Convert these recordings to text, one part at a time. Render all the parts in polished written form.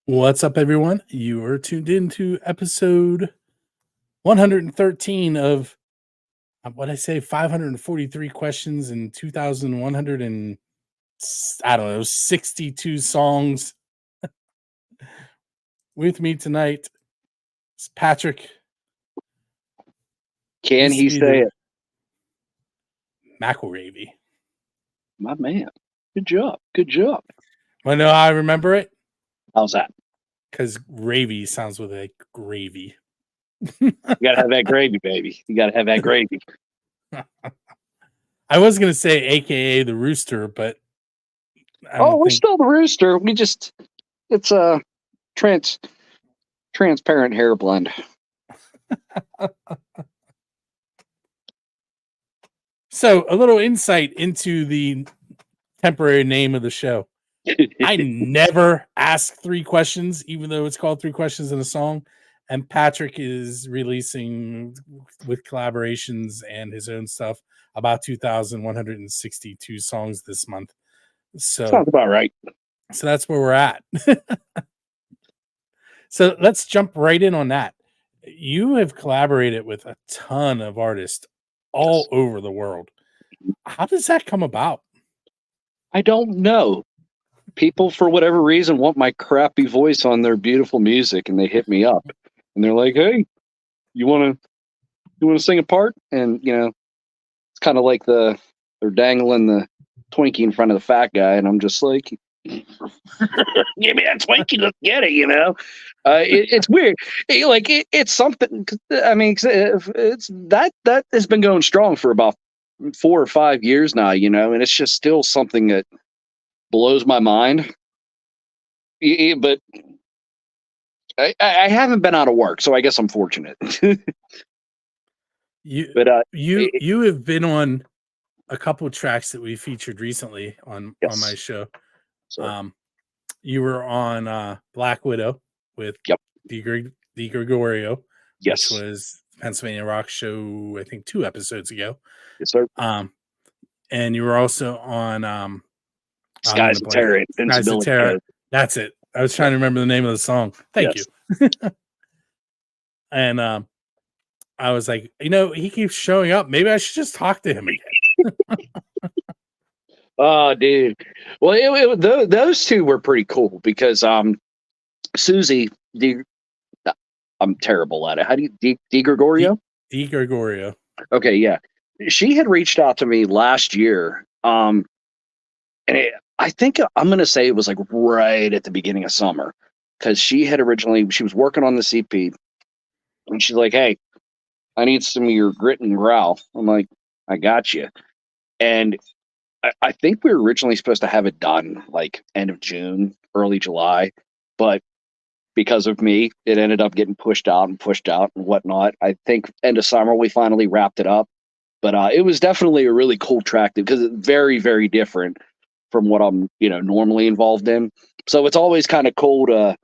What's up, everyone? You are tuned into episode 113 of what I say 543 questions and 2,100 and I don't know 62 songs. With me tonight is Patrick. Can Used to he be say the it? McElravy. My man. Good job. Good job. Well, no, I remember it How's that? because gravy sounds with a gravy. You gotta have that gravy, baby. You gotta have that gravy. I was gonna say AKA the rooster, but I Oh, don't we're think. still the rooster. It's a transparent hair blend. So, a little insight into the temporary name of the show. I never ask 3 questions, even though it's called 3 questions in a song. And Patrick is releasing with collaborations and his own stuff about 2,162 songs this month. Sounds about right. So that's where we're at. So let's jump right in on that. You have collaborated with a ton of artists all over the world. How does that come about? I don't know. People, for whatever reason, want my crappy voice on their beautiful music, and they hit me up, and they're like, "Hey, you want to sing a part?" And it's kind of like they're dangling the Twinkie in front of the fat guy, and I'm just like, give me that Twinkie, let's get it. It's weird. It's something. I mean, it's that has been going strong for about 4 or 5 years now. And it's just still something that blows my mind. But I haven't been out of work, so I guess I'm fortunate. You have been on a couple of tracks that we featured recently on my show. You were on Black Widow with Di Gregorio, which was Pennsylvania Rock Show, I think 2 episodes ago. Yes, sir. And you were also on Skies of Terror, Invincibility. That's it. I was trying to remember the name of the song. Thank you. And I was like, he keeps showing up. Maybe I should just talk to him again. Oh, dude. Well, those 2 were pretty cool because Susie, I'm terrible at it. How do you Di Gregorio? Di Gregorio. Okay, yeah. She had reached out to me last year. And I think I'm going to say it was like right at the beginning of summer because she was working on the CP and she's like, "Hey, I need some of your grit and growl." I'm like, "I got you." And I think we were originally supposed to have it done like end of June, early July, but because of me, it ended up getting pushed out and whatnot. I think end of summer we finally wrapped it up, but it was definitely a really cool track because it's very, very different from what I'm normally involved in. So it's always kind of cool to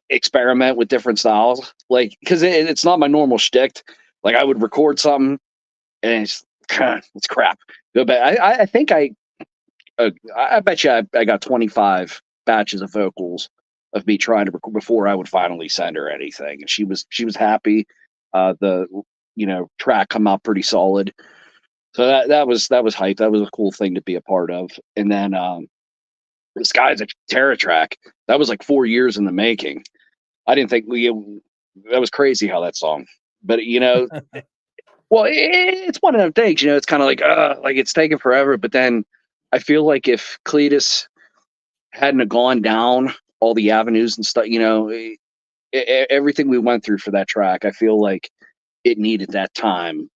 experiment with different styles, like because it's not my normal shtick. Like I would record something and it's crap. Go back. I think I bet you I got 25 batches of vocals of me trying to record before I would finally send her anything, and she was happy. The track come out pretty solid, so that was hype. That was a cool thing to be a part of. And then the Skies of Terror track, that was like 4 years in the making. I didn't think that was crazy how that song, but well, it's one of them things, it's kind of like it's taken forever. But then I feel like if Cletus hadn't have gone down all the avenues and stuff, everything we went through for that track, I feel like it needed that time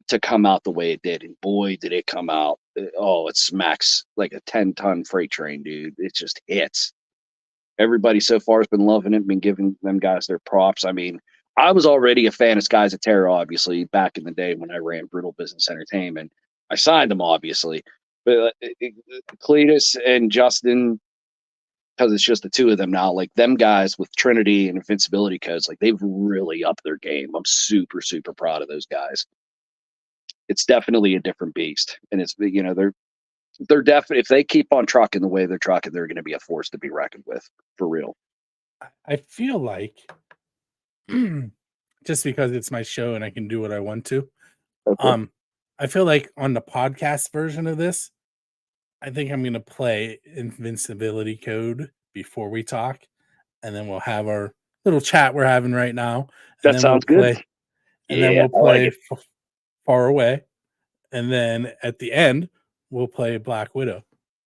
to come out the way it did. And boy, did it come out. Oh, it smacks like a 10-ton freight train, dude. It just hits. Everybody so far has been loving it, been giving them guys their props. I mean, I was already a fan of Skies of Terror, obviously, back in the day when I ran Brutal Business Entertainment. I signed them, obviously. But Cletus and Justin, because it's just the 2 of them now, like them guys with Trinity and Invincibility codes, like they've really upped their game. I'm super, super proud of those guys. It's definitely a different beast. And it's, they're definitely, if they keep on trucking the way they're trucking, they're going to be a force to be reckoned with, for real. I feel like just because it's my show and I can do what I want to. Okay. I feel like on the podcast version of this, I think I'm gonna play Invincibility Code before we talk, and then we'll have our little chat we're having right now, and That then we'll sounds good. play, and then Yeah, we'll I like play it. Far Away, and then at the end we'll play Black Widow.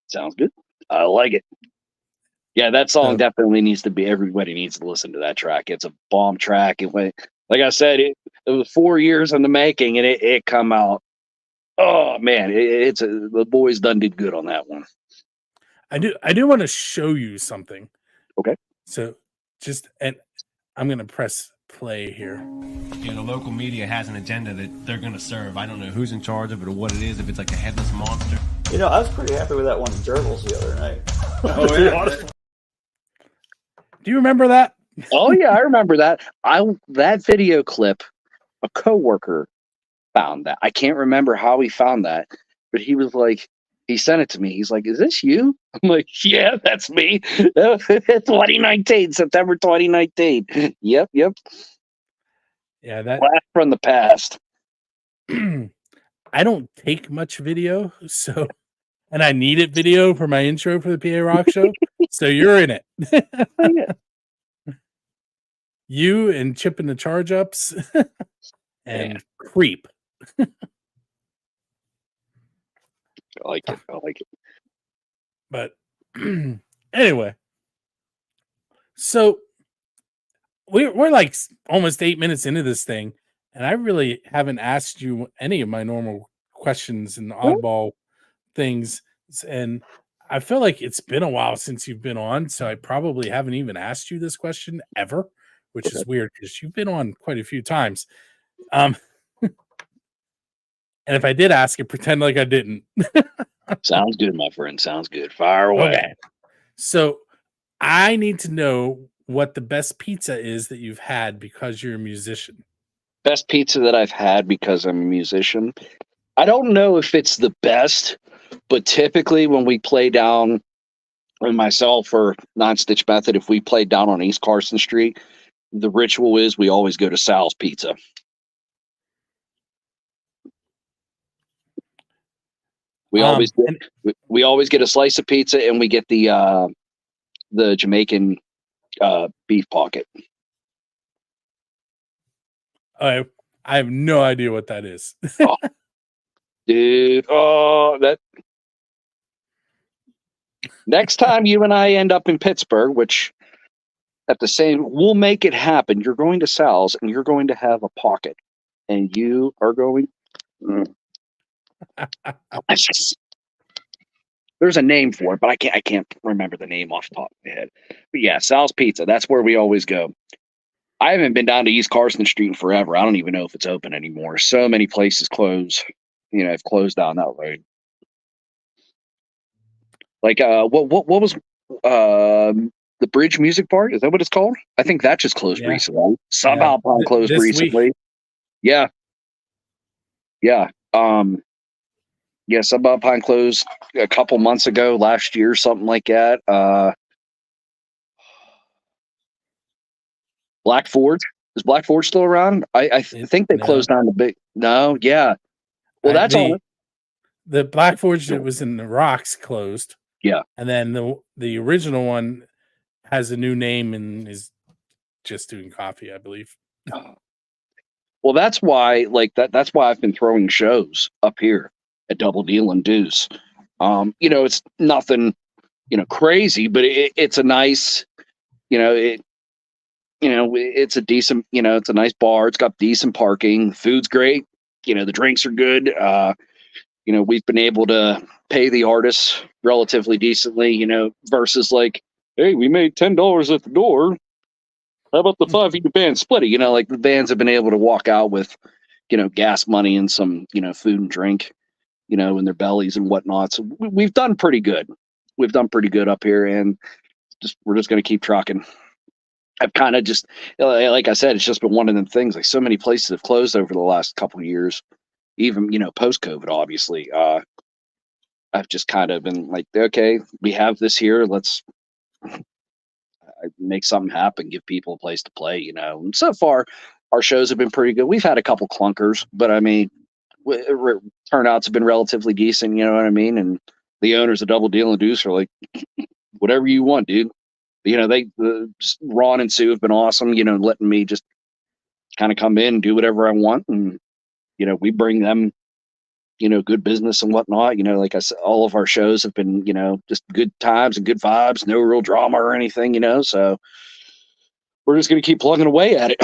Sounds good. I like it. Yeah, that song So definitely needs to be. Everybody needs to listen to that track. It's a bomb track. It went, like I said, it was 4 years in the making, and it come out. Oh man, the boys done did good on that one. I do want to show you something. Okay. So and I'm gonna press play here. The local media has an agenda that they're going to serve. I don't know who's in charge of it or what it is, if it's like a headless monster. I was pretty happy with that one Gerbils the other night. Oh, yeah. Do you remember that? Oh yeah, I remember that. That video clip, a coworker found that. I can't remember how he found that, but he was like, he sent it to me. He's like, "Is this you?" I'm like, "Yeah, that's me." 2019, September 2019. Yep. Yeah, that Blast from the past. I don't take much video, so and I needed video for my intro for the PA Rock Show. So you're in it. You and Chipping the Charge Ups and Creep. I like it. But anyway, so we're like almost 8 minutes into this thing, and I really haven't asked you any of my normal questions and oddball things, and I feel like it's been a while since you've been on, so I probably haven't even asked you this question ever, which is weird because you've been on quite a few times. And if I did ask it, pretend like I didn't. Sounds good, my friend. Sounds good. Fire away. Okay. So I need to know what the best pizza is that you've had because you're a musician. Best pizza that I've had because I'm a musician. I don't know if it's the best, but typically when we play down, and myself or Non-Stitch Method, if we play down on East Carson Street, the ritual is we always go to Sal's Pizza. We always get a slice of pizza, and we get the Jamaican beef pocket. I have no idea what that is. Oh, dude, that next time you and I end up in Pittsburgh, which we'll make it happen. You're going to Sal's, and you're going to have a pocket, and you are going. There's a name for it, but I can't remember the name off the top of my head. But yeah, Sal's Pizza. That's where we always go. I haven't been down to East Carson Street in forever. I don't even know if it's open anymore. So many places close. Have closed down that road. Like what was the Bridge Music Bar? Is that what it's called? I think that just closed recently. Subalpine closed recently. Week. Yeah. Subalpine closed a couple months ago, last year, something like that. Black Forge. Is Black Forge still around? I think they closed down the big. No, yeah. Well, that's all. The Black Forge that was in the Rocks closed. Yeah, and then the original one has a new name and is just doing coffee, I believe. Well, that's why, that's why I've been throwing shows up here at Double Deal and Deuce. It's nothing, crazy, but it's a nice, it's a decent, it's a nice bar. It's got decent parking. Food's great. The drinks are good. We've been able to pay the artists relatively decently, versus like, hey, we made $10 at the door. How about the $5 the band split it? Like the bands have been able to walk out with, gas money and some, food and drink, in their bellies and whatnot. So we've done pretty good. We've done pretty good up here, and we're just going to keep trucking. I've kind of just, like I said, it's just been one of them things. Like so many places have closed over the last couple of years, even, post-COVID, obviously. I've just kind of been like, okay, we have this here. Let's make something happen, give people a place to play, And so far, our shows have been pretty good. We've had a couple clunkers, but I mean, turnouts have been relatively decent. You know what I mean? And the owners of Double Deal and Deuce are like, whatever you want, dude. Ron and Sue have been awesome. Letting me just kind of come in and do whatever I want, and we bring them good business and whatnot. Like I said, all of our shows have been, just good times and good vibes, no real drama or anything, so we're just going to keep plugging away at it.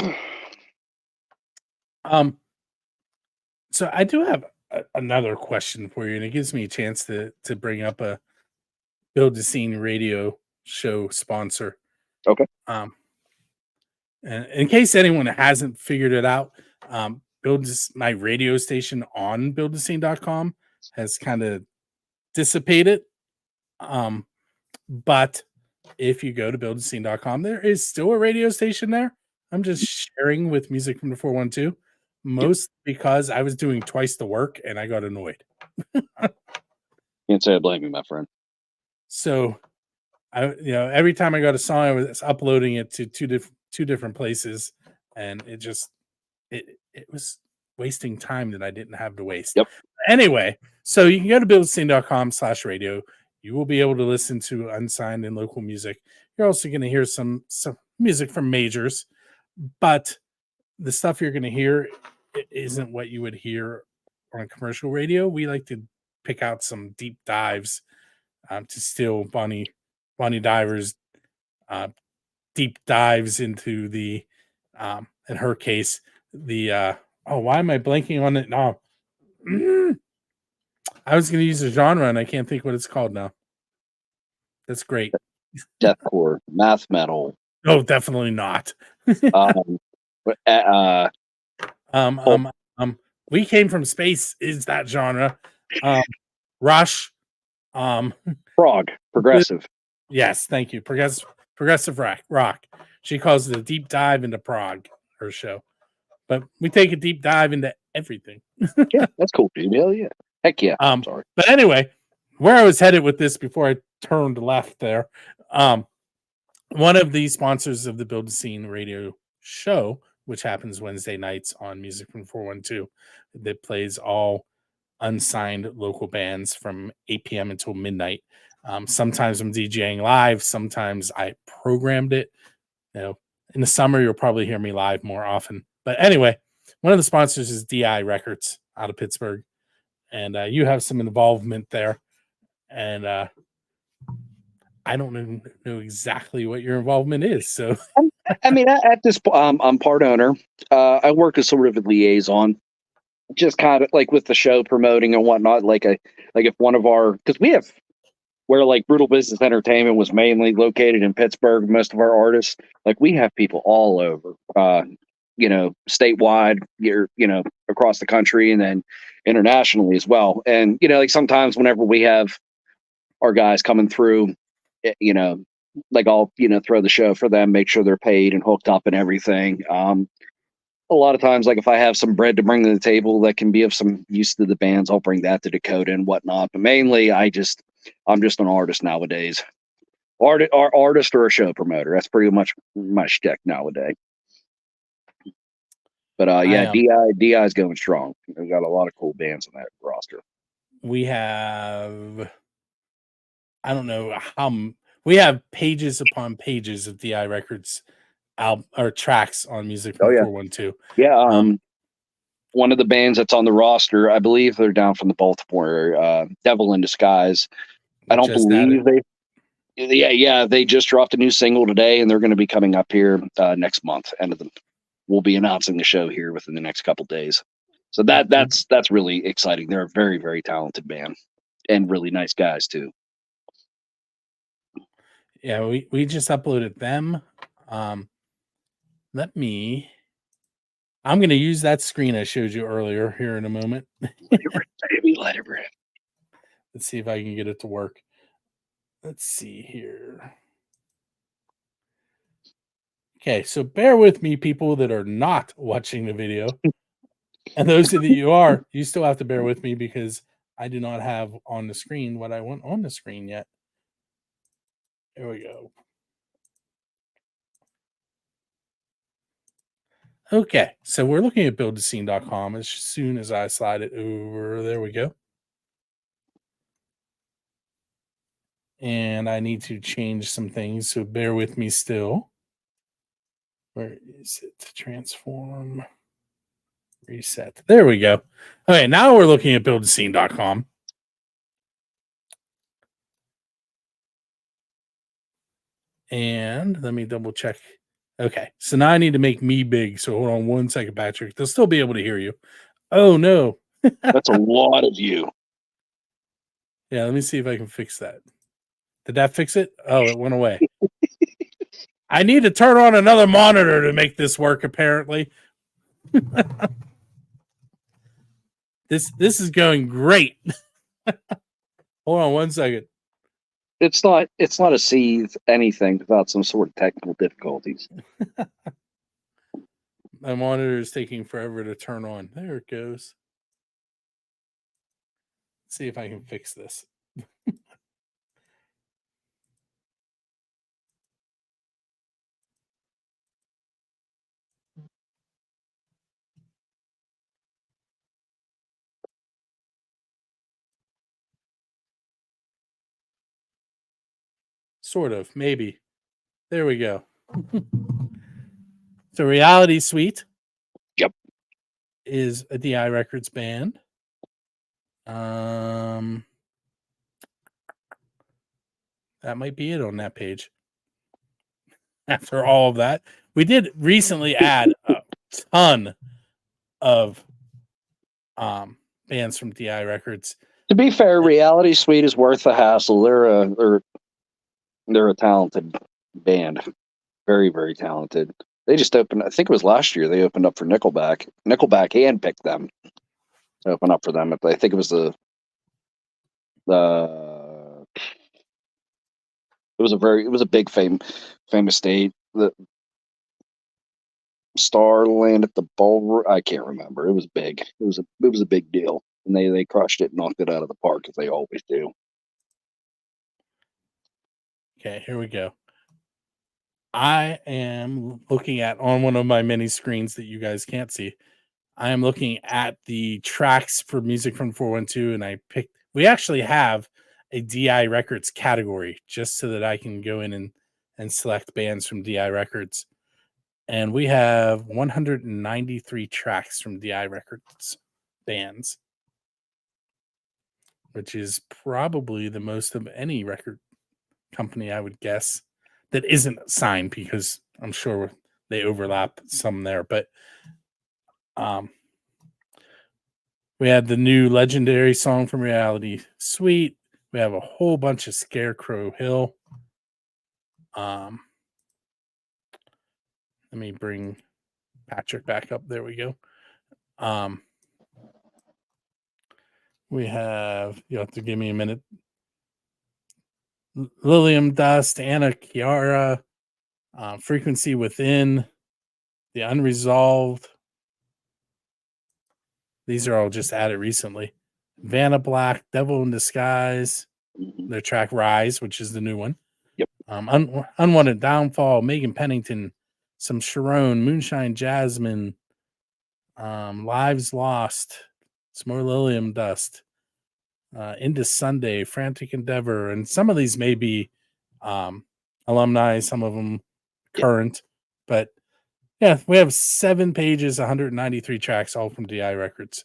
So I do have another question for you, and it gives me a chance to bring up a Build the Scene radio show sponsor. Okay. And in case anyone hasn't figured it out, my radio station on buildthescene.com has kind of dissipated. But if you go to buildthescene.com, there is still a radio station there. I'm just sharing with Music from the 412, most because I was doing twice the work and I got annoyed. Can't say I blame you, my friend. So every time I got a song, I was uploading it to two different places, and it was wasting time that I didn't have to waste. Yep. Anyway, so you can go to buildscene.com/radio. You will be able to listen to unsigned and local music. You're also going to hear some music from majors, but the stuff you're going to hear isn't what you would hear on commercial radio. We like to pick out some deep dives to steal Bonnie Diver's deep dives into the, in her case, the why am I blanking on it now? I was going to use a genre and I can't think what it's called now. That's great. Deathcore, math metal. Oh, definitely not. We Came from Space is that genre. Rush. Prog, progressive. Yes, thank you. Progressive rock. She calls it a deep dive into prog, her show. But we take a deep dive into everything. Yeah, that's cool, dude. Hell yeah. Heck yeah. Sorry. But anyway, where I was headed with this before I turned left there, one of the sponsors of the Build a Scene radio show, which happens Wednesday nights on Music from 412, that plays all unsigned local bands from 8 p.m. until midnight. Sometimes I'm DJing live. Sometimes I programmed it. In the summer, you'll probably hear me live more often. But anyway, one of the sponsors is DI Records out of Pittsburgh. And you have some involvement there. And I don't know exactly what your involvement is. So, I mean, at this point, I'm part owner. I work as sort of a liaison, just kind of like with the show promoting and whatnot. Like if one of because we have where like Brutal Business Entertainment was mainly located in Pittsburgh, most of our artists, like we have people all over, statewide, across the country, and then internationally as well. And like sometimes whenever we have our guys coming through, like I'll throw the show for them, make sure they're paid and hooked up and everything. A lot of times, like if I have some bread to bring to the table that can be of some use to the bands, I'll bring that to Dakota and whatnot. But mainly, I'm just an artist nowadays. Artist or a show promoter. That's pretty much my shtick nowadays. But yeah, DI is going strong. We've got a lot of cool bands on that roster. We have, I don't know how, we have pages upon pages of DI Records or tracks on Music from 412. Yeah, one of the bands that's on the roster, I believe they're down from the Baltimore area, Devil in Disguise. I don't believe they just dropped a new single today, and they're going to be coming up here next month. We'll be announcing the show here within the next couple days. So that's really exciting. They're a very, very talented band and really nice guys too. Yeah, we just uploaded them. I'm going to use that screen I showed you earlier here in a moment. Let it rip. Let's see if I can get it to work. Let's see here. Okay, so bear with me, people that are not watching the video. And those of you are, you still have to bear with me because I do not have on the screen what I want on the screen yet. There we go. Okay, so we're looking at buildascene.com as soon as I slide it over. There we go. And I need to change some things, so bear with me still. Where is it? Transform. Reset. There we go. Okay, now we're looking at buildascene.com. And let me double check. Okay, so now I need to make me big. So hold on one second, Patrick. They'll still be able to hear you. Oh, no. That's a lot of you. Yeah, let me see if I can fix that. Did that fix it? Oh, it went away. I need to turn on another monitor to make this work, apparently. This is going great. Hold on one second. It's not a Seethe anything without some sort of technical difficulties. My monitor is taking forever to turn on. There it goes. Let's see if I can fix this. Sort of, maybe. There we go. So Reality Suite. Yep. Is a DI Records band. That might be it on that page. After all of that, we did recently add a ton of bands from DI Records. To be fair, Reality Suite is worth the hassle. They're a talented band, very, very talented. They just opened. I think it was last year. They opened up for Nickelback. Nickelback handpicked them to open up for them. I think it was it was a big famous date. The Starland at the Ballroom. I can't remember. It was big. It was a big deal, and they crushed it, knocked it out of the park as they always do. Okay, here we go. I am looking at on one of my many screens that you guys can't see. I am looking at the tracks for music from 412, and we actually have a DI Records category just so that I can go in and select bands from DI Records. And we have 193 tracks from DI Records bands, which is probably the most of any record company, I would guess, that isn't signed, because I'm sure they overlap some there. But we had the new Legendary song from Reality Suite. We have a whole bunch of Scarecrow Hill. Let me bring Patrick back up. There we go. We have, you'll have to give me a minute. Lilium Dust, Anna Chiara, Frequency Within, The Unresolved. These are all just added recently. Vanna Black, Devil in Disguise, their track Rise, which is the new one. Yep. Unwanted Downfall, Megan Pennington, some Sharon, Moonshine Jasmine, Lives Lost, some more Lilium Dust, Into Sunday, Frantic Endeavor, and some of these may be alumni, some of them current, but yeah, we have 7 pages, 193 tracks, all from DI Records.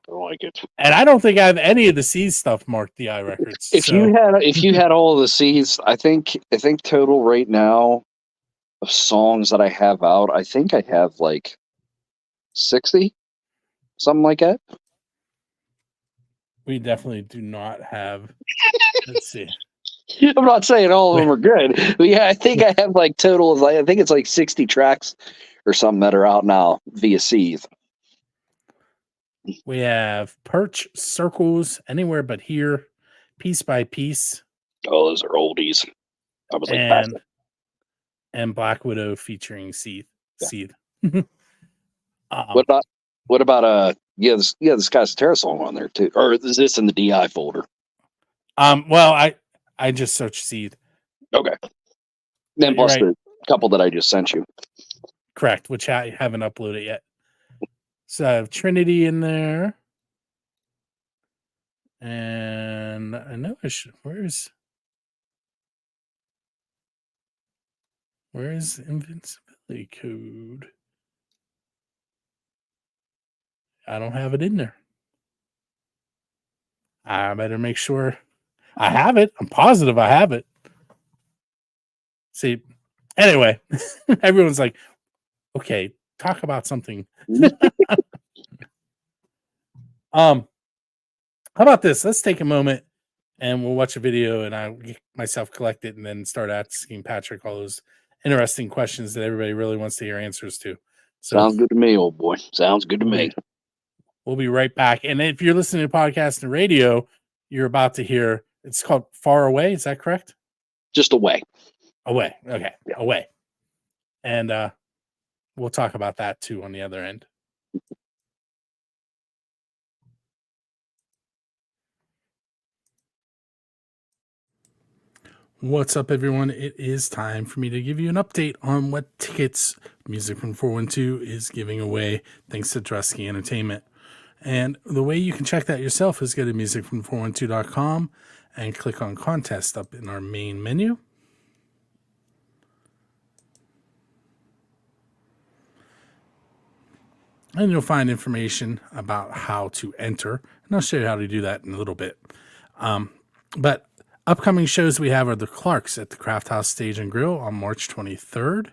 I like it. And I don't think I have any of the Seethe stuff marked DI Records. If you had all of the Seethes, I think total right now of songs that I have out, I think I have like 60, something like that. We definitely do not have. Let's see. I'm not saying all of them are good, but yeah, I think I have like total of I think it's like 60 tracks or something that are out now via Seethe. We have Perch, Circles, Anywhere But Here, Piece by Piece. Oh, those are oldies. I was like, and Black Widow featuring Seethe. Yeah. Seethe. What What about this Sky Terra song on there too, or is this in the DI folder? Well, I just searched Seethe. Okay. Then You're plus right. the couple that I just sent you. Correct, which I haven't uploaded yet. So I have Trinity in there. And I know I should. Where's invincibility code? I don't have it in there. I better make sure I have it. I'm positive I have it. See, anyway, everyone's like, okay, talk about something. How about this? Let's take a moment and we'll watch a video and I'll get myself collected and then start asking Patrick all those interesting questions that everybody really wants to hear answers to. So Sounds good to me, old boy. Sounds good to me. We'll be right back. And if you're listening to podcast and radio, you're about to hear, it's called Far Away. Is that correct? Just away. Away. Okay. Yeah. Away. And we'll talk about that too on the other end. What's up, everyone? It is time for me to give you an update on what tickets Music from 412 is giving away thanks to Drusky Entertainment. And the way you can check that yourself is go to musicfrom412.com and click on contest up in our main menu. And you'll find information about how to enter. And I'll show you how to do that in a little bit. But upcoming shows we have are the Clarks at the Craft House Stage and Grill on March 23rd.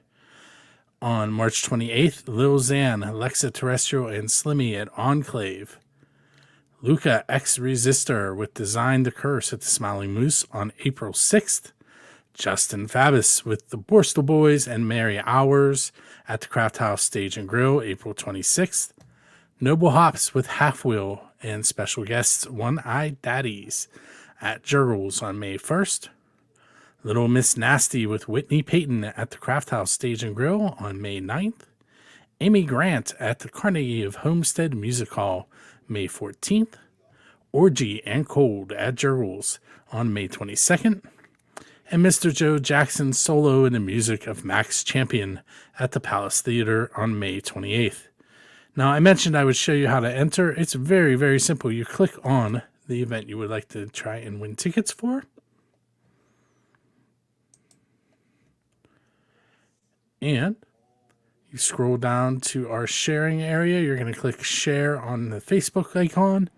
On March 28th, Lil Xan, Alexa Terrestrial, and Slimmy at Enclave. Luca X Resistor with Design the Curse at the Smiling Moose on April 6th. Justin Fabus with the Borstal Boys and Mary Hours at the Craft House Stage and Grill, April 26th. Noble Hops with Half Wheel and special guests One-Eyed Daddies at Jurgles on May 1st. Little Miss Nasty with Whitney Payton at the Craft House Stage and Grill on May 9th. Amy Grant at the Carnegie of Homestead Music Hall, May 14th. Orgy and Cold at Jurgles on May 22nd. And Mr. Joe Jackson solo in the music of Max Champion at the Palace Theater on May 28th. Now, I mentioned I would show you how to enter. It's very, very simple. You click on the event you would like to try and win tickets for. And you scroll down to our sharing area. You're going to click share on the Facebook icon.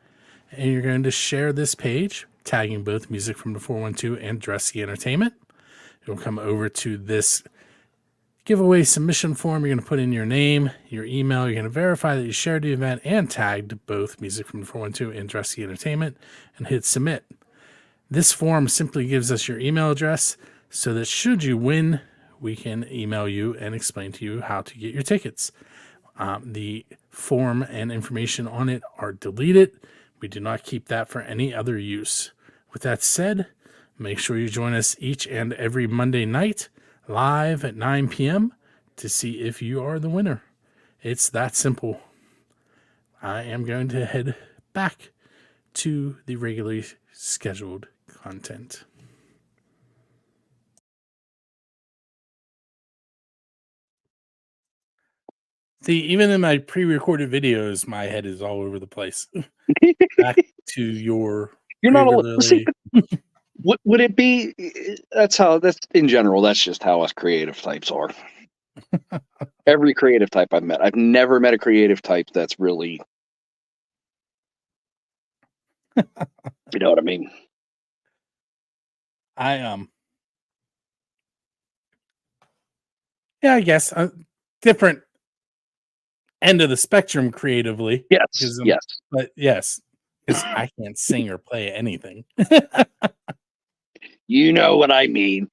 And you're going to share this page, tagging both Music from the 412 and Drusky Entertainment. You'll come over to this giveaway submission form. You're going to put in your name, your email. You're going to verify that you shared the event and tagged both Music from the 412 and Drusky Entertainment and hit submit. This form simply gives us your email address so that should you win, we can email you and explain to you how to get your tickets. The form and information on it are deleted. We do not keep that for any other use. With that said, make sure you join us each and every Monday night live at 9 p.m. to see if you are the winner. It's that simple. I am going to head back to the regularly scheduled content. See, even in my pre-recorded videos, my head is all over the place. Back to your You're not regularly... would it be? That's in general. That's just how us creative types are. Every creative type I've met, I've never met a creative type that's really, you know what I mean. Yeah, I guess different end of the spectrum creatively. Yes, yes, but yes, because I can't sing or play anything. You know what I mean.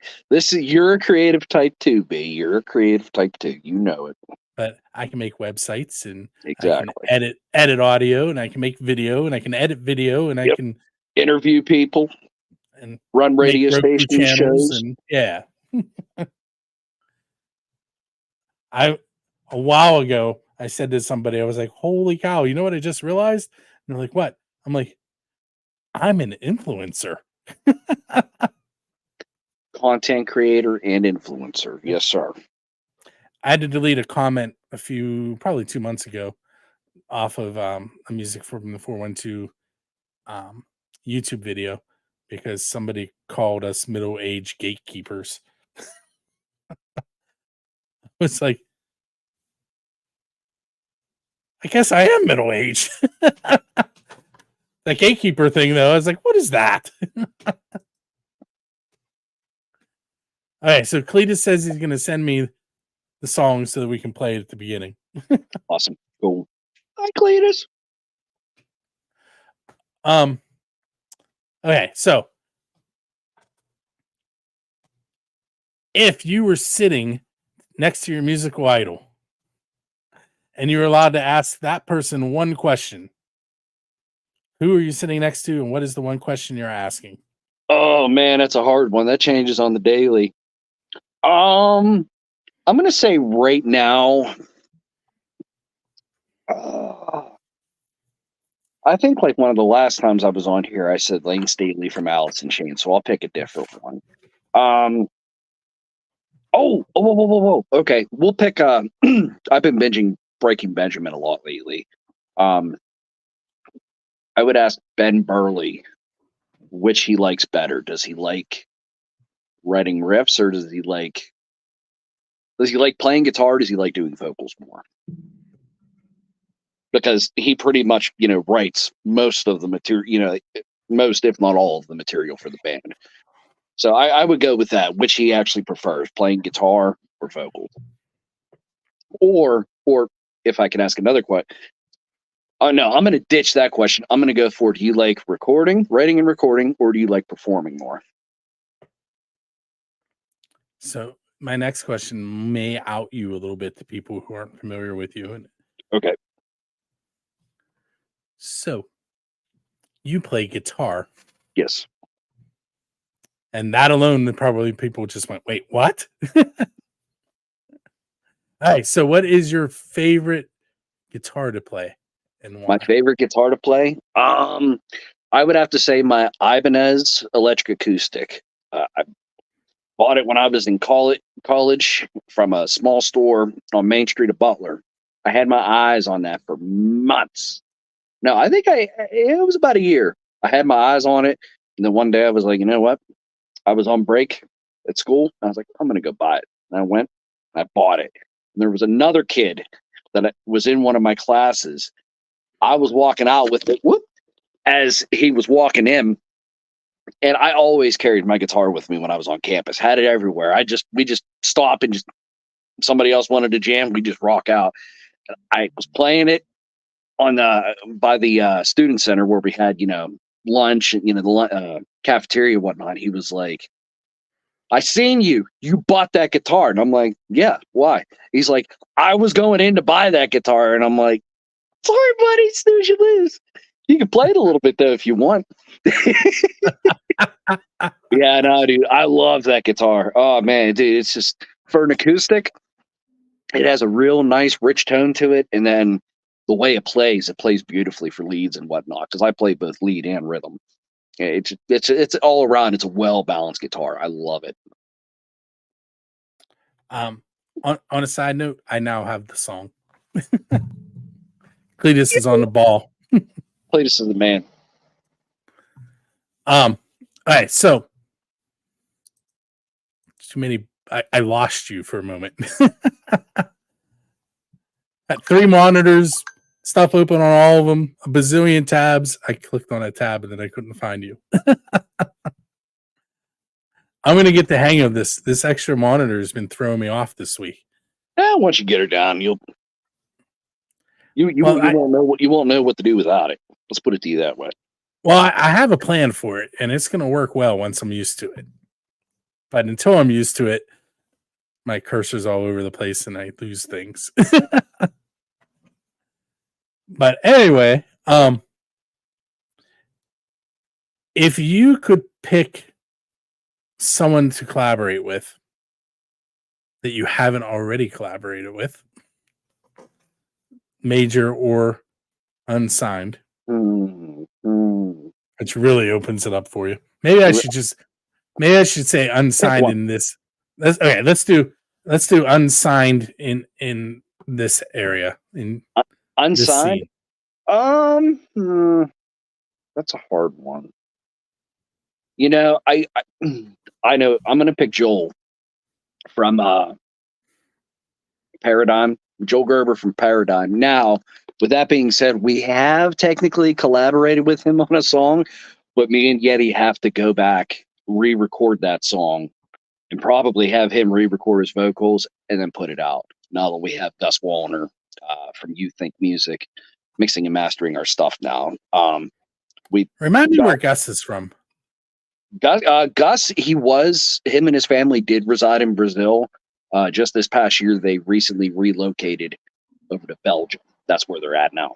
You're a creative type too, B. You're a creative type too. You know it. But I can make websites and exactly I can edit audio and I can make video and I can edit video and I can interview people and run radio station shows. And, yeah. A while ago, I said to somebody, I was like, holy cow, you know what I just realized? And they're like, what? I'm like, I'm an influencer. Content creator and influencer. Yes, sir. I had to delete a comment probably 2 months ago off of a music from the 412 YouTube video because somebody called us middle-aged gatekeepers. It's like, I guess I am middle-aged. The gatekeeper thing, though, I was like, what is that? All right, so Cletus says he's going to send me the song so that we can play it at the beginning. Awesome. Cool. Hi, Cletus. Okay, so if you were sitting next to your musical idol and you were allowed to ask that person one question, who are you sitting next to and what is the one question you're asking? Oh man, that's a hard one. That changes on the daily. I'm gonna say right now. I think like one of the last times I was on here, I said Lane Staley from Alice in Chains, so I'll pick a different one. Whoa. Okay, we'll pick. I've been binging Breaking Benjamin a lot lately. I would ask Ben Burley which he likes better. Does he like writing riffs, or does he like playing guitar? Does he like doing vocals more? Because he pretty much, writes most of the material, most, if not all of the material for the band. So I would go with that, which he actually prefers, playing guitar or vocals. Or if I can ask another question. Oh, no, I'm going to ditch that question. I'm going to go for, do you like writing and recording, or do you like performing more? So my next question may out you a little bit to people who aren't familiar with you. Okay. So you play guitar. Yes. And that alone, probably people just went, wait, what? All right. So what is your favorite guitar to play and why? My favorite guitar to play? I would have to say my Ibanez electric acoustic. I bought it when I was in college from a small store on Main Street of Butler. I had my eyes on that for months. No, I think it was about a year. I had my eyes on it. And then one day I was like, you know what? I was on break at school. And I was like, I'm going to go buy it. And I went, and I bought it. And there was another kid that was in one of my classes. I was walking out with it as he was walking in. And I always carried my guitar with me when I was on campus, had it everywhere. We just stop and just somebody else wanted to jam. We just rock out. I was playing it on by the student center where we had, lunch and, the cafeteria and whatnot. He was like, I seen you bought that guitar. And I'm like, yeah, why? He's like, I was going in to buy that guitar. And I'm like, sorry, buddy, snooze you lose. You can play it a little bit though if you want. Yeah, no, dude, I love that guitar. Oh man, dude, it's just for an acoustic, it has a real nice rich tone to it, and then the way it plays beautifully for leads and whatnot, because I play both lead and rhythm. It's all around, it's a well balanced guitar. I love it. On a side note, I now have the song. Cletus is on the ball. Cletus is the man. All right, so too many. I lost you for a moment. At 3 monitors, stuff open on all of them, a bazillion tabs. I clicked on a tab and then I couldn't find you. I'm going to get the hang of this. This extra monitor has been throwing me off this week. Once you get her down, you won't know what to do without it. Let's put it to you that way. Well, I have a plan for it, and it's going to work well once I'm used to it. But until I'm used to it, my cursor's all over the place and I lose things. But anyway, if you could pick someone to collaborate with that you haven't already collaborated with, major or unsigned, which really opens it up for you. Maybe I should say unsigned in this. Let's do unsigned in this area in unsigned. That's a hard one. You know, I know I'm going to pick Joel from Paradigm. Joel Gerber from Paradigm. Now, with that being said, we have technically collaborated with him on a song, but me and Yeti have to go back, re-record that song, and probably have him re-record his vocals and then put it out. Now that we have Gus Wallner from You Think Music mixing and mastering our stuff now. Remind me where Gus is from. Gus, him and his family did reside in Brazil. Just this past year, they recently relocated over to Belgium. That's where they're at now.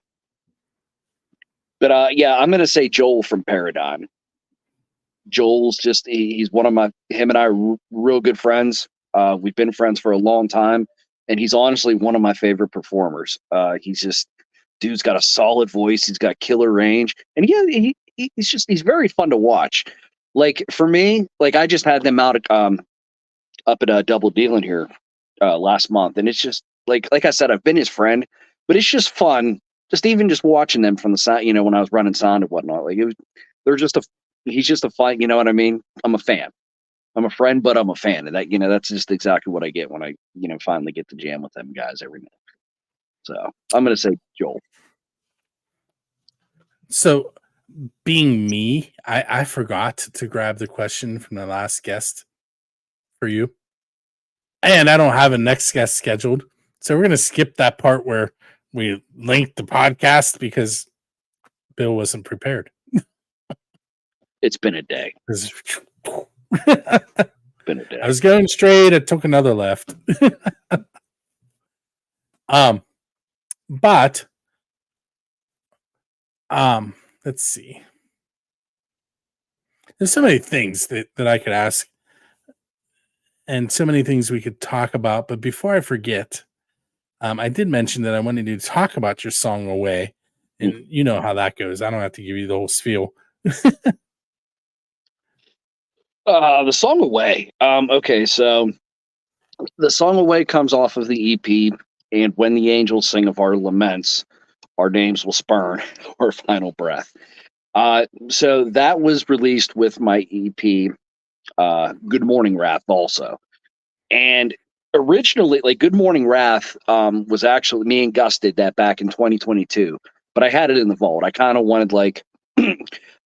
But yeah, I'm going to say Joel from Paradigm. Joel's he's one of him and I are real good friends. We've been friends for a long time, and he's honestly one of my favorite performers. Dude's got a solid voice. He's got killer range, and yeah, he's very fun to watch. Like for me, like I just had them out up at Double Dealing here last month, and it's just like I said, I've been his friend, but it's just fun. Just watching them from the side, you know, when I was running sound and whatnot. Like he's just a fun, you know what I mean? I'm a fan. I'm a friend, but I'm a fan, and that, you know, that's just exactly what I get when I, you know, finally get to jam with them guys every night. So I'm gonna say Joel. So, being me, I forgot to grab the question from the last guest for you, and I don't have a next guest scheduled, so we're gonna skip that part where we linked the podcast because Bill wasn't prepared. It's been a day. Been a day. I was going straight. I took another left. But let's see. There's so many things that I could ask, and so many things we could talk about. But before I forget, I did mention that I wanted to talk about your song "Away," and you know how that goes. I don't have to give you the whole spiel. The song "Away." Okay, so the song "Away" comes off of the EP, and when the angels sing of our laments, our names will spurn our final breath. So that was released with my EP, Good Morning Wrath, also. And originally, like Good Morning Wrath, was actually me and Gus did that back in 2022, but I had it in the vault. I kind of wanted like.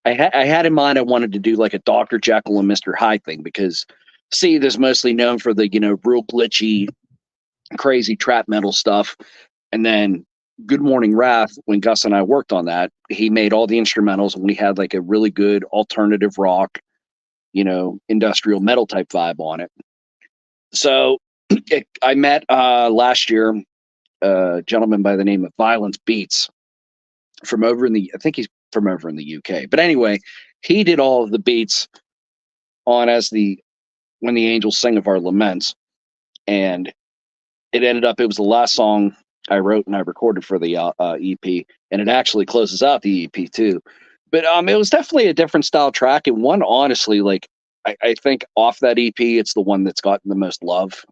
I had in mind I wanted to do like a Dr. Jekyll and Mr. Hyde thing, because Seethe is mostly known for the, you know, real glitchy, crazy trap metal stuff. And then Good Morning Wrath, when Gus and I worked on that, he made all the instrumentals, and we had like a really good alternative rock, you know, industrial metal type vibe on it. So I met last year a gentleman by the name of Violence Beats from over in I think he's from over in the UK. But anyway, he did all of the beats on When the Angels Sing of Our Laments. And it was the last song I wrote and I recorded for the EP. And it actually closes out the EP too. But it was definitely a different style track. And one, honestly, like I think off that EP, it's the one that's gotten the most love.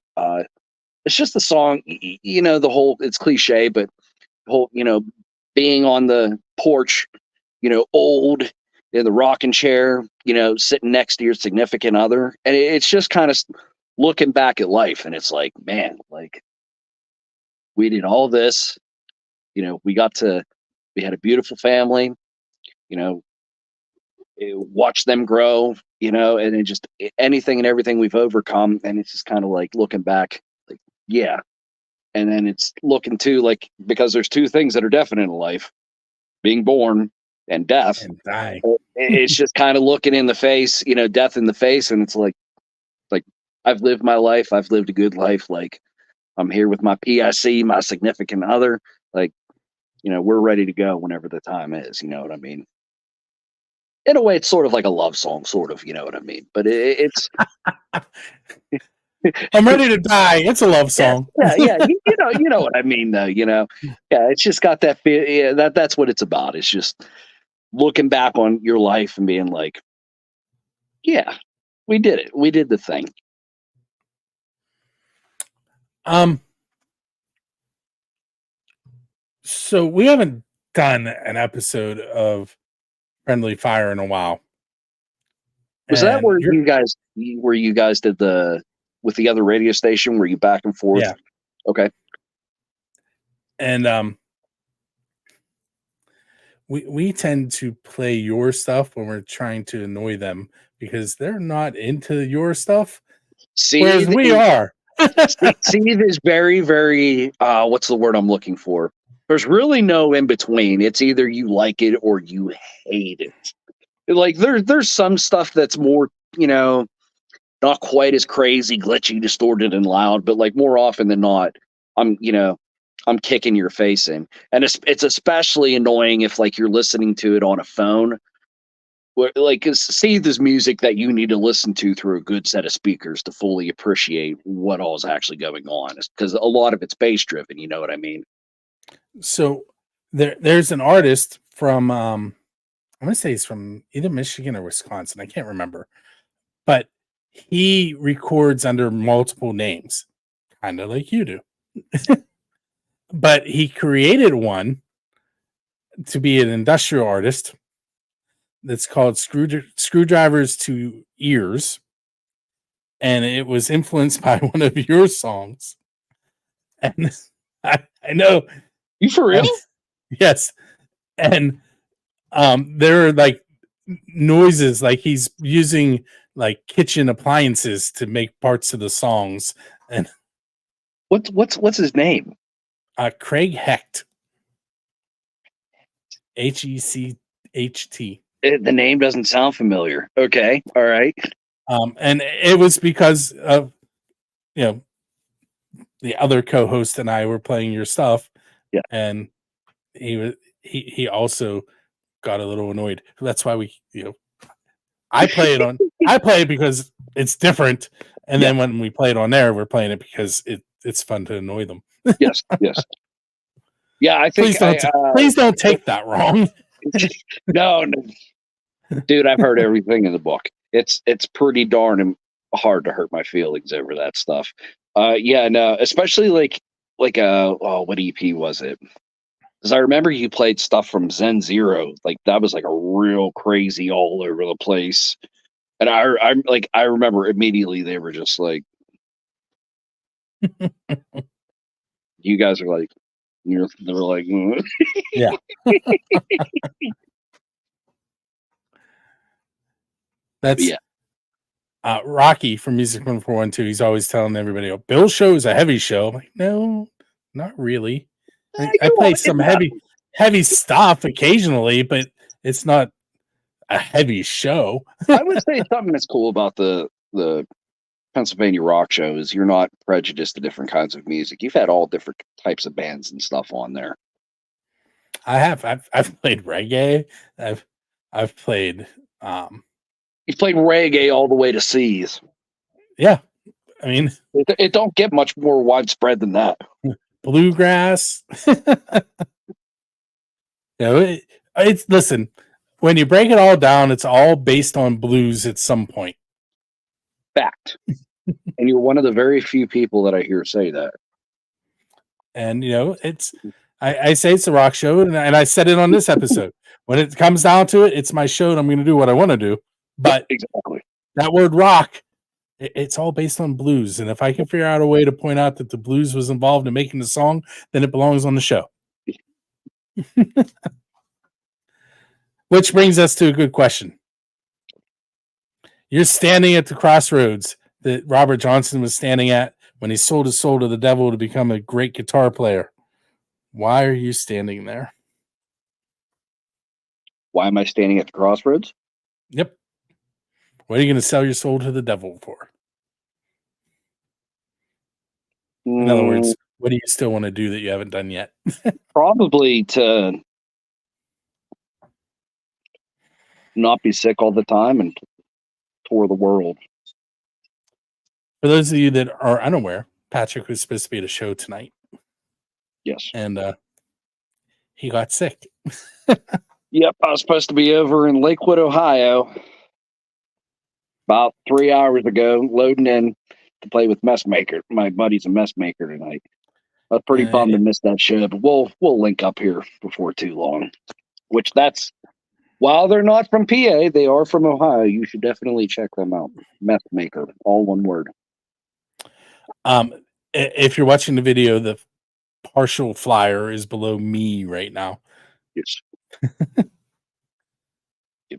It's just the song, you know, it's cliche, but the whole, you know, being on the porch, you know, old in the rocking chair, you know, sitting next to your significant other. And it's just kind of looking back at life. And it's like, man, like we did all this, you know, we had a beautiful family, you know, watch them grow, you know, and it just anything and everything we've overcome. And it's just kind of like looking back, like, yeah. And then it's looking too, like, because there's two things that are definite in life: being born and death. And dying. It's just kind of looking in the face, you know, death in the face. And it's like I've lived my life. I've lived a good life. Like I'm here with my PIC, my significant other. Like, you know, we're ready to go whenever the time is. You know what I mean? In a way, it's sort of like a love song, sort of, you know what I mean? But it's I'm ready to die. It's a love song. Yeah. You know what I mean, though. Yeah, it's just got that feel. Yeah, that's what it's about. It's just looking back on your life and being like, yeah, we did it. We did the thing. So we haven't done an episode of Friendly Fire in a while. Was that And where you guys did with the other radio station? Were you back and forth? Yeah. Okay. And we tend to play your stuff when we're trying to annoy them because they're not into your stuff, whereas we are. Seethe is very, very. What's the word I'm looking for? There's really no in between. It's either you like it or you hate it. Like there's some stuff that's more, not quite as crazy, glitchy, distorted, and loud, but like more often than not, I'm kicking your face in, and it's especially annoying if like you're listening to it on a phone. Like, Seethe is music that you need to listen to through a good set of speakers to fully appreciate what all is actually going on. Because a lot of it's bass driven. You know what I mean? So there's an artist from I'm gonna say he's from either Michigan or Wisconsin. I can't remember, but he records under multiple names, kind of like you do. But he created one to be an industrial artist that's called Screwdrivers to Ears, and it was influenced by one of your songs. And I know You for real? Yes. And there are like noises, like he's using like kitchen appliances to make parts of the songs. And what's his name? Craig Hecht. Hecht. The name doesn't sound familiar. Okay, all right. And it was because of the other co-host and I were playing your stuff. Yeah. And he also got a little annoyed. That's why I play it because it's different. And then when we play it on there, we're playing it because it's fun to annoy them. Yes. Yeah, I think. Please don't take that wrong. No, dude, I've heard everything in the book. It's pretty darn hard to hurt my feelings over that stuff. No, especially like what EP was it? Because I remember you played stuff from Zen Zero, like that was like a real crazy all over the place. And I remember immediately they were just like, you guys are like, they were like, yeah. That's Rocky from Music 1412. He's always telling everybody, "Oh, Bill's show is a heavy show." I'm like, no, not really. I play some heavy stuff occasionally, but it's not a heavy show. I would say something that's cool about the Pennsylvania Rock Show is you're not prejudiced to different kinds of music. You've had all different types of bands and stuff on there. I have. I've played reggae. I've played. You've played reggae all the way to Seethe. Yeah, I mean, it don't get much more widespread than that. Bluegrass. Listen. When you break it all down, it's all based on blues at some point. Fact. And you're one of the very few people that I hear say that. And it's I say it's a rock show, and I said it on this episode. When it comes down to it, it's my show, and I'm going to do what I want to do. But exactly, that word rock, it's all based on blues. And if I can figure out a way to point out that the blues was involved in making the song, then it belongs on the show. Which brings us to a good question. You're standing at the crossroads that Robert Johnson was standing at when he sold his soul to the devil to become a great guitar player. Why are you standing there? Why am I standing at the crossroads? Yep. What are you going to sell your soul to the devil for? In other words, what do you still want to do that you haven't done yet? Probably to not be sick all the time and tour the world. For those of you that are unaware, Patrick was supposed to be at a show tonight, Yes. and he got sick. Yep. I was supposed to be over in Lakewood, Ohio, about 3 hours ago, loading in to play with Messmaker. My buddy's a messmaker tonight. I was pretty bummed to miss that show, but we'll link up here before too long. Which that's while they're not from PA, they are from Ohio. You should definitely check them out. Messmaker, all one word. If you're watching the video, the partial flyer is below me right now. Yes.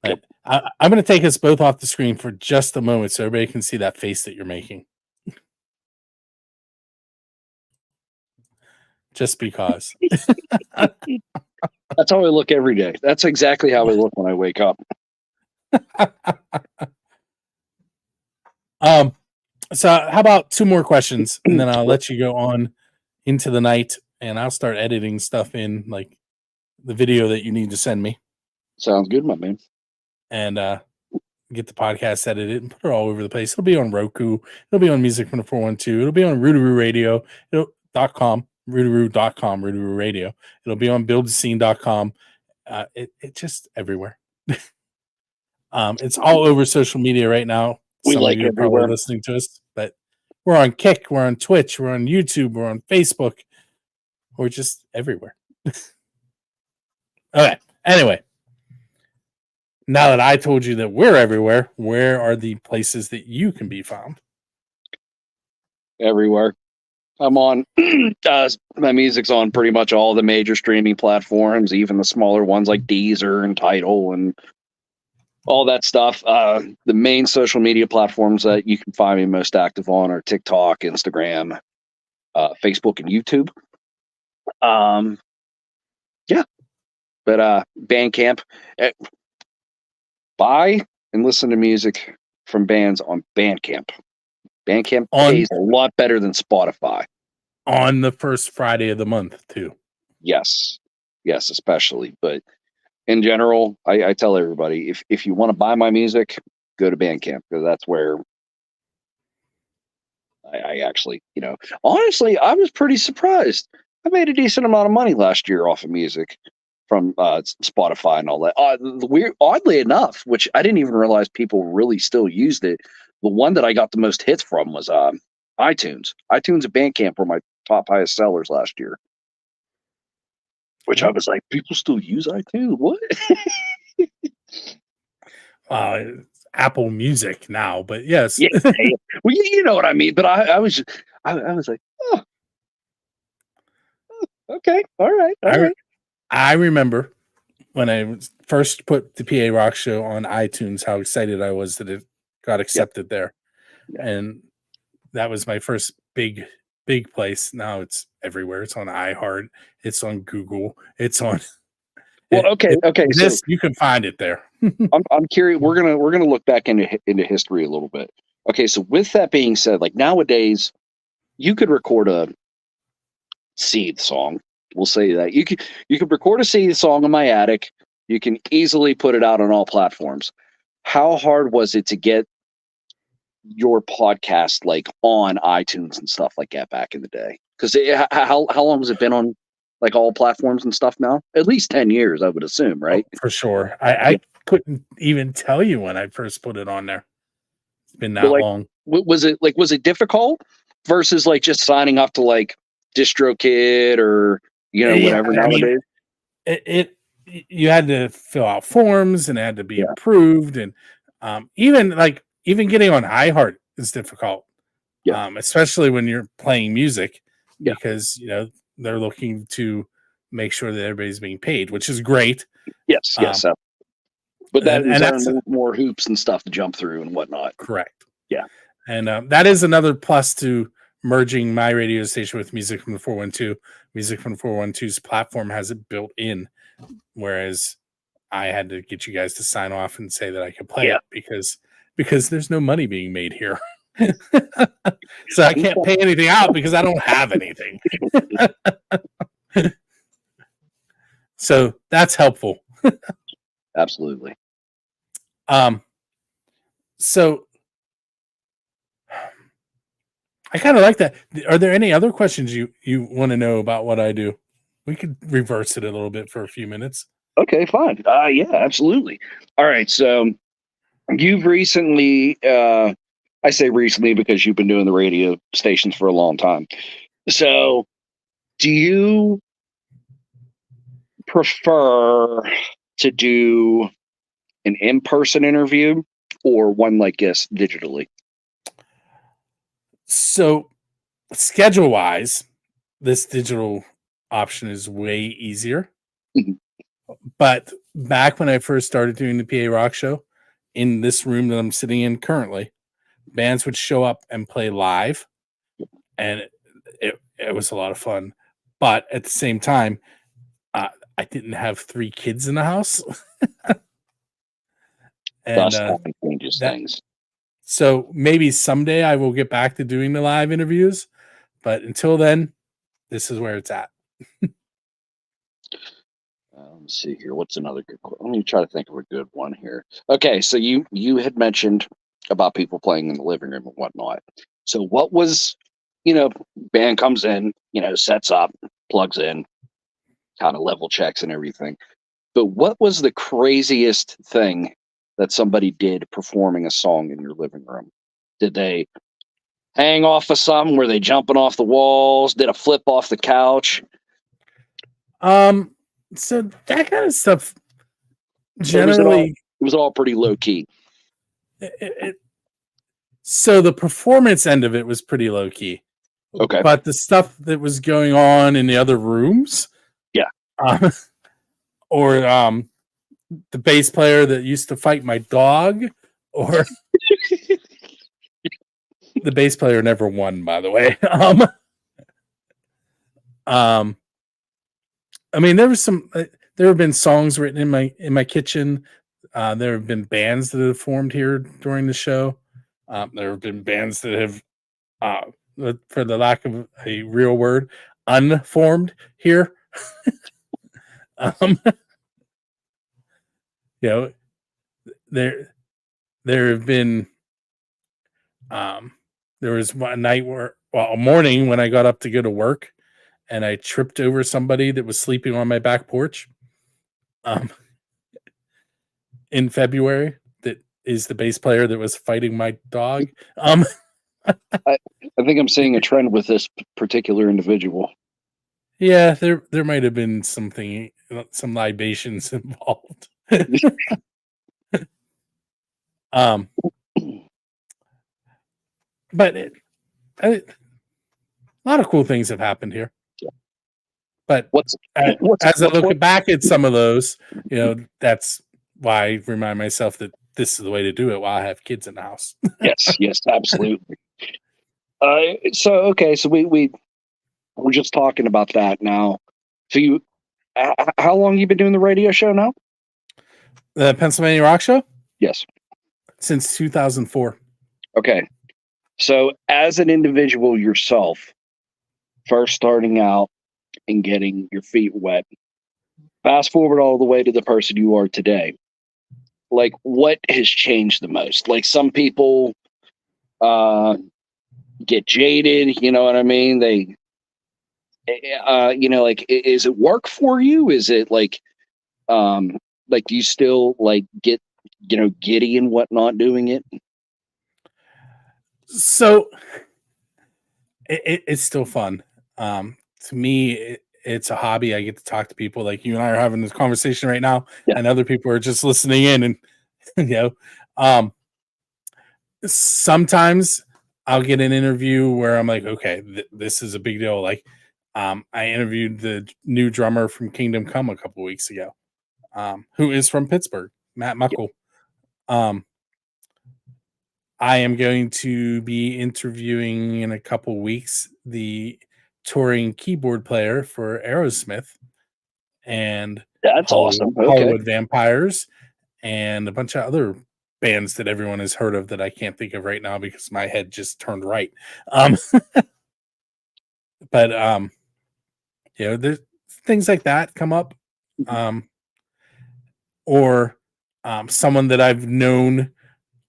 Yep. I'm going to take us both off the screen for just a moment so everybody can see that face that you're making. Just because. That's how I look every day. That's exactly how I look when I wake up. So how about 2 more questions, and then I'll let you go on into the night, and I'll start editing stuff in, like the video that you need to send me. Sounds good, my man. And get the podcast edited and put it all over the place. It'll be on Roku. It'll be on Music from the 412. It'll be on Rootaroo Radio. .com. Rootaroo.com. Rootaroo Radio. It'll be on buildscene.com. It just everywhere. It's all over social media right now. We Some like of you are everywhere. probably listening to us, but we're on Kick, we're on Twitch, we're on YouTube, we're on Facebook. We're just everywhere. Okay. Anyway, now that I told you that we're everywhere, where are the places that you can be found? Everywhere. I'm on. My music's on pretty much all the major streaming platforms, even the smaller ones like Deezer and Tidal and all that stuff. The main social media platforms that you can find me most active on are TikTok, Instagram, Facebook, and YouTube. Yeah. But Bandcamp. Buy and listen to music from bands on Bandcamp. Bandcamp pays a lot better than Spotify. On the first Friday of the month, too. Yes, especially. But in general, I tell everybody, if you want to buy my music, go to Bandcamp, because that's where I actually, honestly, I was pretty surprised. I made a decent amount of money last year off of music from Spotify and all that. Oddly enough, which I didn't even realize people really still used it, the one that I got the most hits from was iTunes. iTunes and Bandcamp were my top highest sellers last year. Which I was like, people still use iTunes? What? It's Apple Music now, but yes. Yeah. Well, you know what I mean. But I was like, oh, okay, all right. I remember when I first put the PA Rock Show on iTunes, how excited I was that it got accepted there. Yeah. And that was my first big place. Now it's everywhere. It's on iHeart. It's on Google. It's on. Well, okay. So you can find it there. I'm curious. We're gonna look back into history a little bit. Okay, so with that being said, like nowadays, you could record a Seethe song. We'll say that you could record a Seethe song in my attic. You can easily put it out on all platforms. How hard was it to get your podcast like on iTunes and stuff like that back in the day? Because how long has it been on like all platforms and stuff now? At least 10 years, I would assume, right? Oh, for sure. I couldn't even tell you when I first put it on there. It's been that long. Was it difficult versus like just signing up to like DistroKid or whatever nowadays? You had to fill out forms and it had to be approved, and even getting on iHeart is difficult. Especially when you're playing music, because they're looking to make sure that everybody's being paid, which is great. Yes. But that's more hoops and stuff to jump through and whatnot. Correct. Yeah. And that is another plus to merging my radio station with Music from the 412. Music from the 412's platform has it built in, whereas I had to get you guys to sign off and say that I could play it because there's no money being made here. So I can't pay anything out because I don't have anything. So that's helpful. Absolutely. So I kind of like that. Are there any other questions you want to know about what I do? We could reverse it a little bit for a few minutes. Okay, fine. Yeah, absolutely. All right. So you've recently, I say recently because you've been doing the radio stations for a long time. So do you prefer to do an in-person interview or one like this digitally? So schedule wise, this digital option is way easier. Mhm. But back when I first started doing the PA Rock Show, in this room that I'm sitting in currently, bands would show up and play live, and it was a lot of fun. But at the same time, I didn't have 3 kids in the house, and Thus, having changes that things. so maybe someday I will get back to doing the live interviews, but until then, this is where it's at. Let's see here. What's another good question? Let me try to think of a good one here. Okay, so you had mentioned about people playing in the living room and whatnot. So what was, band comes in, sets up, plugs in, kind of level checks and everything. But what was the craziest thing that somebody did performing a song in your living room? Did they hang off of something? Were they jumping off the walls? Did a flip off the couch? So that kind of stuff Or was generally it was all pretty low key? So the performance end of it was pretty low key. Okay. But the stuff that was going on in the other rooms, Yeah. Or the bass player that used to fight my dog, or the bass player never won, by the way. I mean, there was some. There have been songs written in my kitchen. There have been bands that have formed here during the show. There have been bands that have, for the lack of a real word, unformed here. There have been. There was one night a morning when I got up to go to work, and I tripped over somebody that was sleeping on my back porch. In February, that is the bass player that was fighting my dog. I think I'm seeing a trend with this particular individual. Yeah, there might have been some libations involved. But a lot of cool things have happened here. But as I look back at some of those, that's why I remind myself that this is the way to do it while I have kids in the house. Yes, absolutely. So we're just talking about that now. So how long you been doing the radio show now? The Pennsylvania Rock Show? Yes. Since 2004. Okay. So as an individual yourself, first starting out and getting your feet wet, fast forward all the way to the person you are today. Like, what has changed the most? Like, some people get jaded, you know what I mean? They, like, is it work for you? Is it like do you still like get, giddy and whatnot doing it? So it's still fun. To me, it's a hobby. I get to talk to people like you and I are having this conversation right now, and other people are just listening in. And sometimes I'll get an interview where I'm like, okay, this is a big deal. Like, I interviewed the new drummer from Kingdom Come a couple weeks ago, who is from Pittsburgh, Matt Muckle. I am going to be interviewing in a couple weeks the touring keyboard player for Aerosmith and that's awesome. Okay. Hollywood Vampires and a bunch of other bands that everyone has heard of that I can't think of right now because my head just turned right. But there's things like that come up, or someone that I've known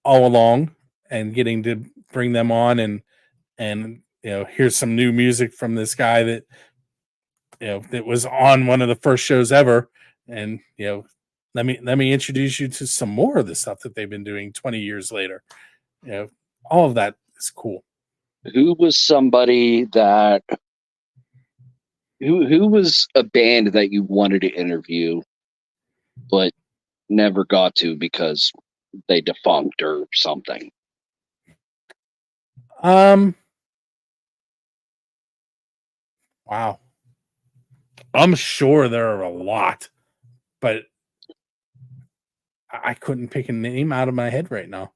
all along and getting to bring them on and here's some new music from this guy that that was on one of the first shows ever, and let me introduce you to some more of the stuff that they've been doing 20 years later. All of that is cool. Who was somebody that who was a band that you wanted to interview but never got to because they defunct or something? Wow. I'm sure there are a lot, but I couldn't pick a name out of my head right now.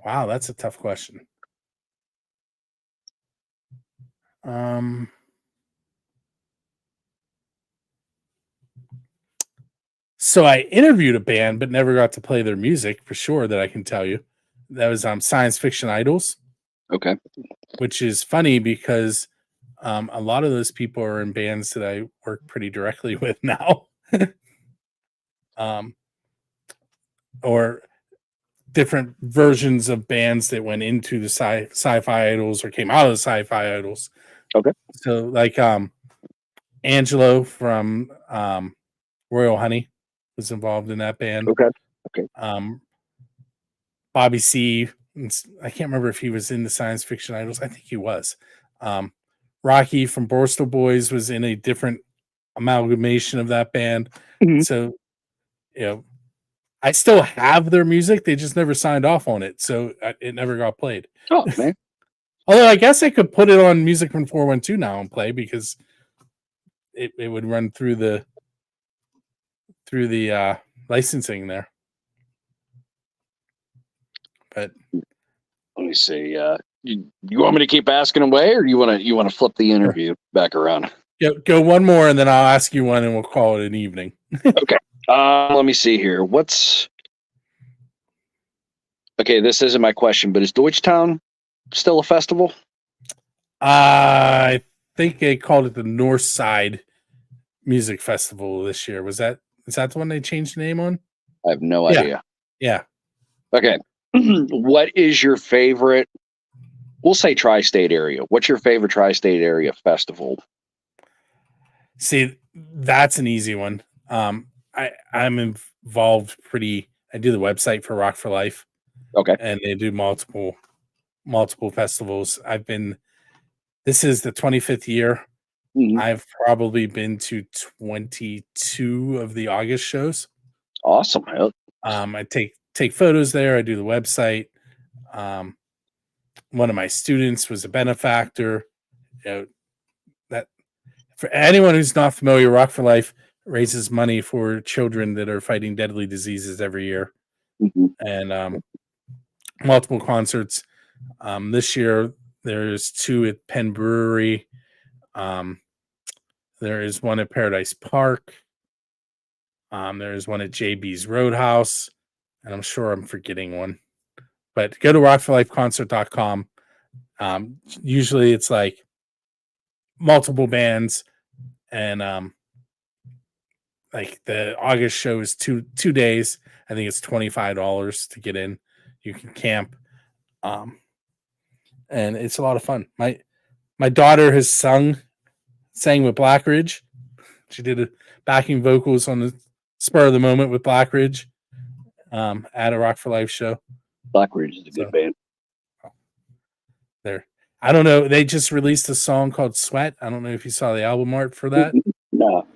Wow, that's a tough question. So I interviewed a band, but never got to play their music for sure. That I can tell you, that was Science Fiction Idols. Okay, which is funny because a lot of those people are in bands that I work pretty directly with now, or different versions of bands that went into the sci-fi idols or came out of the sci-fi idols. Okay, so like Angelo from Royal Honey was involved in that band. Okay. Bobby C. I can't remember if he was in the Science Fiction Idols. I think he was. Rocky from Borstal Boys was in a different amalgamation of that band. Mm-hmm. So, I still have their music. They just never signed off on it. So it never got played. Oh, man. Although I guess I could put it on Music from 412 now and play because it would run through the licensing there. But let me see. You want me to keep asking away, or you want to flip the interview back around? Go one more, and then I'll ask you one, and we'll call it an evening. Okay. Let me see here. Okay, this isn't my question, but is Deutschtown still a festival? I think they called it the North Side Music Festival this year. Is that the one they changed the name on? I have no idea. Yeah. Okay. What is your favorite? We'll say tri-state area. What's your favorite tri-state area festival? See, that's an easy one. I'm involved I do the website for Rock for Life. Okay. And they do multiple festivals. This is the 25th year. Mm-hmm. I've probably been to 22 of the August shows. Awesome. I take photos there. I do the website. One of my students was a benefactor. That for anyone who's not familiar, Rock for Life raises money for children that are fighting deadly diseases every year. Mm-hmm. And multiple concerts. This year there's 2 at Penn Brewery. There is one at Paradise Park. There is one at JB's Roadhouse, and I'm sure I'm forgetting one. But go to rockforlifeconcert.com. Usually it's like multiple bands, and like the August show is two days. I think it's $25 to get in. You can camp, and it's a lot of fun. My daughter has sang with Blackridge. She did a backing vocals on the spur of the moment with Blackridge at a Rock for Life show. Blackridge is a good band. I don't know. They just released a song called Sweat. I don't know if you saw the album art for that. No.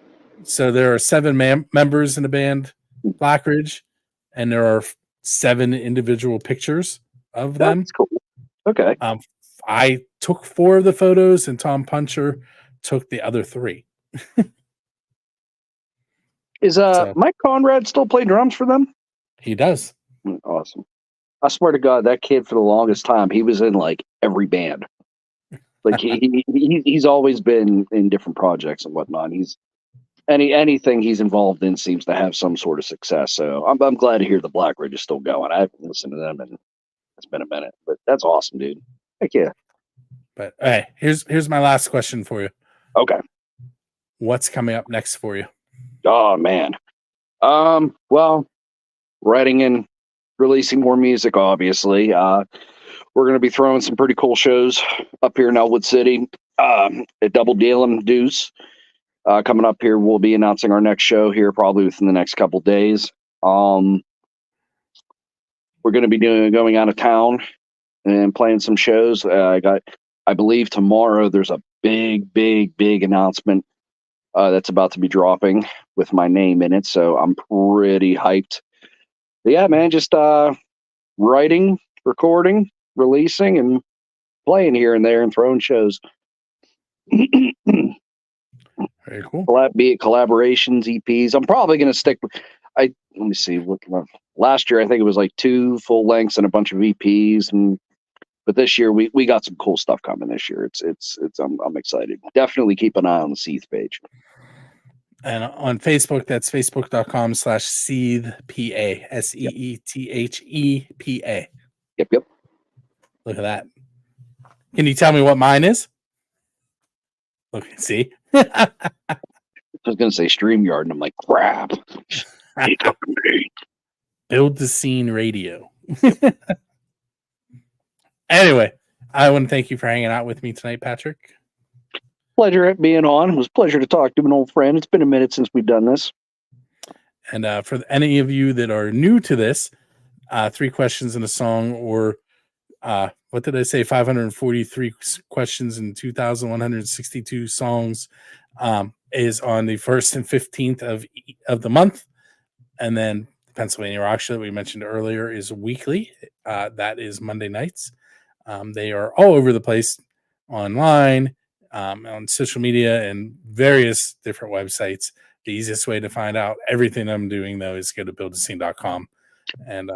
So there are 7 members in the band, Blackridge, and there are 7 individual pictures of them. That's cool. Okay. I took 4 of the photos, and Tom Puncher took the other 3. Is Mike Conrad still play drums for them? He does. Awesome. I swear to God, that kid for the longest time, he was in like every band. Like he's always been in different projects and whatnot. He's anything he's involved in seems to have some sort of success. So I'm glad to hear the Blackridge is still going. I haven't listened to them and it's been a minute, but that's awesome, dude. Heck yeah. But hey, here's my last question for you. Okay. What's coming up next for you? Oh man. Well, writing and releasing more music, obviously. we're going to be throwing some pretty cool shows up here in Elwood City. At Double Deal Deuce coming up here. We'll be announcing our next show here probably within the next couple days. We're going to be going out of town and playing some shows. I believe tomorrow there's a big announcement that's about to be dropping with my name in it. So I'm pretty hyped. But yeah, man, just writing, recording, releasing, and playing here and there and throwing shows. Very cool. Be it collaborations, EPs. I'm probably going to stick with. Let me see. Last year I think it was like 2 full lengths and a bunch of EPs, but this year we got some cool stuff coming. This year I'm excited. Definitely keep an eye on the Seethe page. And on Facebook, that's facebook.com/SeethePA, SeethePA. Yep. Look at that. Can you tell me what mine is? Look, see. I was going to say StreamYard, and I'm like, crap. Build the Scene Radio. Anyway, I want to thank you for hanging out with me tonight, Patrick. Pleasure at being on. It was a pleasure to talk to an old friend. It's been a minute since we've done this. And for any of you that are new to this, 3 questions in a song, or what did I say? 543 questions and 2,162 songs is on the 1st and 15th of the month. And then the Pennsylvania Rock Show that we mentioned earlier is weekly. That is Monday nights. They are all over the place online, on social media, and various different websites. The easiest way to find out everything I'm doing, though, is go to buildascene.com. And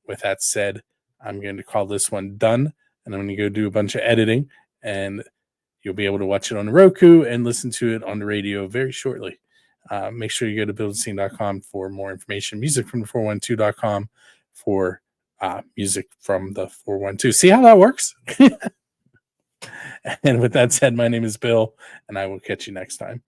with that said, I'm going to call this one done, and I'm going to go do a bunch of editing, and you'll be able to watch it on Roku and listen to it on the radio very shortly. Make sure you go to buildascene.com for more information. Music from the 412.com for music from the 412. See how that works? And with that said, my name is Bill, and I will catch you next time.